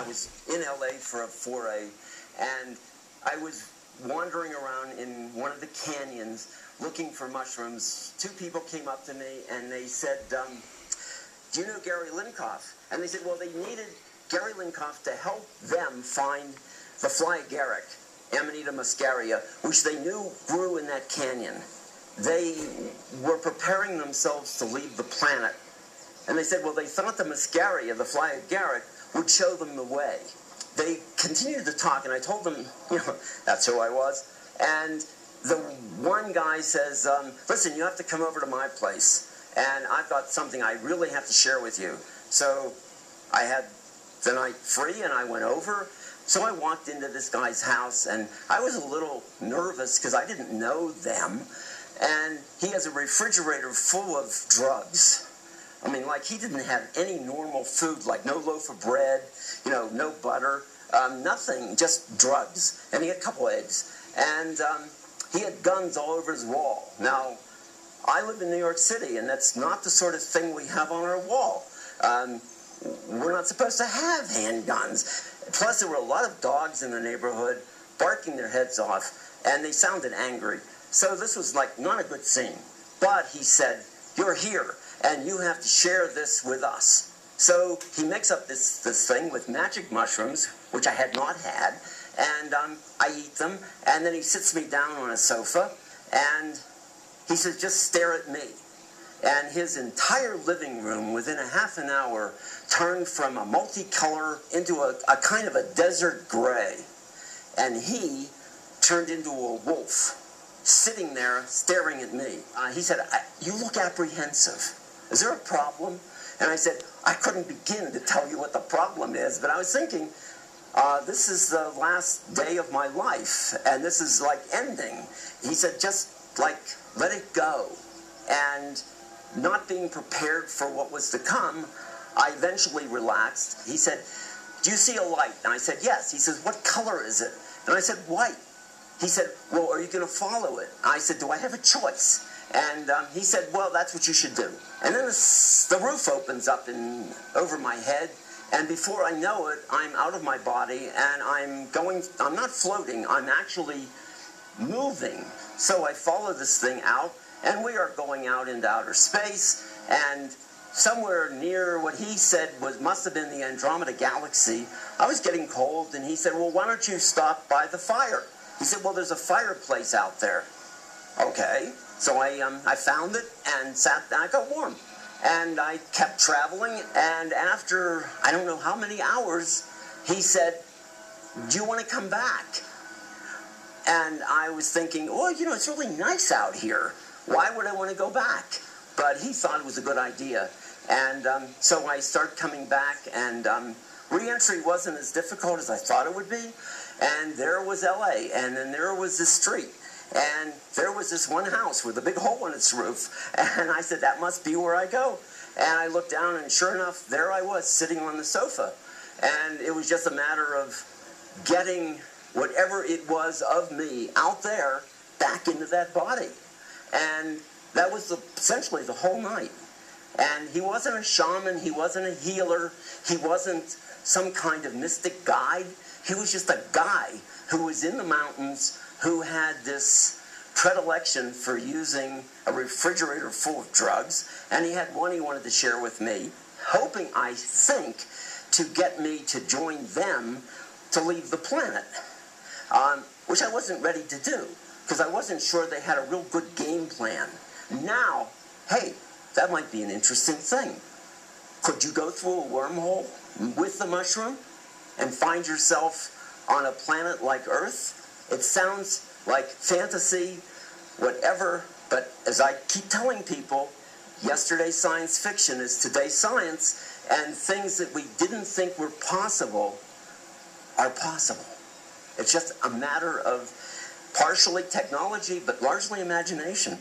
I was in LA for a foray, and I was wandering around in one of the canyons looking for mushrooms. Two people came up to me and they said, do you know Gary Linkoff? And they said, well, they needed Gary Linkoff to help them find the fly agaric, Amanita muscaria, which they knew grew in that canyon. They were preparing themselves to leave the planet. And they said, well, they thought the muscaria, the fly agaric, would show them the way. They continued to talk, and I told them, that's who I was. And the one guy says, listen, you have to come over to my place, and I've got something I really have to share with you. So I had the night free, and I went over. So I walked into this guy's house, and I was a little nervous because I didn't know them. And he has a refrigerator full of drugs. I mean, like, he didn't have any normal food, like no loaf of bread, no butter, nothing, just drugs. And he had a couple eggs. And he had guns all over his wall. Now, I live in New York City, and that's not the sort of thing we have on our wall. We're not supposed to have handguns. Plus, there were a lot of dogs in the neighborhood barking their heads off, and they sounded angry. So this was, like, not a good scene. But he said, you're here, and you have to share this with us. So he makes up this thing with magic mushrooms, which I had not had, and I eat them, and then he sits me down on a sofa, and he says, just stare at me. And his entire living room, within a half an hour, turned from a multicolor into a kind of a desert gray. And he turned into a wolf, sitting there staring at me. He said, you look apprehensive. Is there a problem? And I said, I couldn't begin to tell you what the problem is, but I was thinking, this is the last day of my life, and this is like ending. He said, just like, let it go. And not being prepared for what was to come, I eventually relaxed. He said, do you see a light? And I said, yes. He says, what color is it? And I said, white. He said, well, are you going to follow it? I said, do I have a choice? And he said, well, that's what you should do. And then the roof opens up over my head, and before I know it, I'm out of my body, and I'm not floating, I'm actually moving. So I follow this thing out, and we are going out into outer space, and somewhere near what he said must have been the Andromeda Galaxy, I was getting cold, and he said, well, why don't you stop by the fire? He said, well, there's a fireplace out there. Okay. So I found it and sat down. I got warm. And I kept traveling, and after I don't know how many hours, he said, do you want to come back? And I was thinking, well, it's really nice out here. Why would I want to go back? But he thought it was a good idea. And so I started coming back, and re-entry wasn't as difficult as I thought it would be. And there was LA, and then there was the street. And there was this one house with a big hole in its roof. And I said, that must be where I go. And I looked down, and sure enough, there I was sitting on the sofa. And it was just a matter of getting whatever it was of me out there back into that body. And that was essentially the whole night. And he wasn't a shaman. He wasn't a healer. He wasn't some kind of mystic guide. He was just a guy who was in the mountains, who had this predilection for using a refrigerator full of drugs, and he had one he wanted to share with me, hoping, I think, to get me to join them to leave the planet, which I wasn't ready to do, because I wasn't sure they had a real good game plan. Now, hey, that might be an interesting thing. Could you go through a wormhole with the mushroom and find yourself on a planet like Earth? It sounds like fantasy, whatever, but as I keep telling people, yesterday's science fiction is today's science, and things that we didn't think were possible are possible. It's just a matter of partially technology, but largely imagination.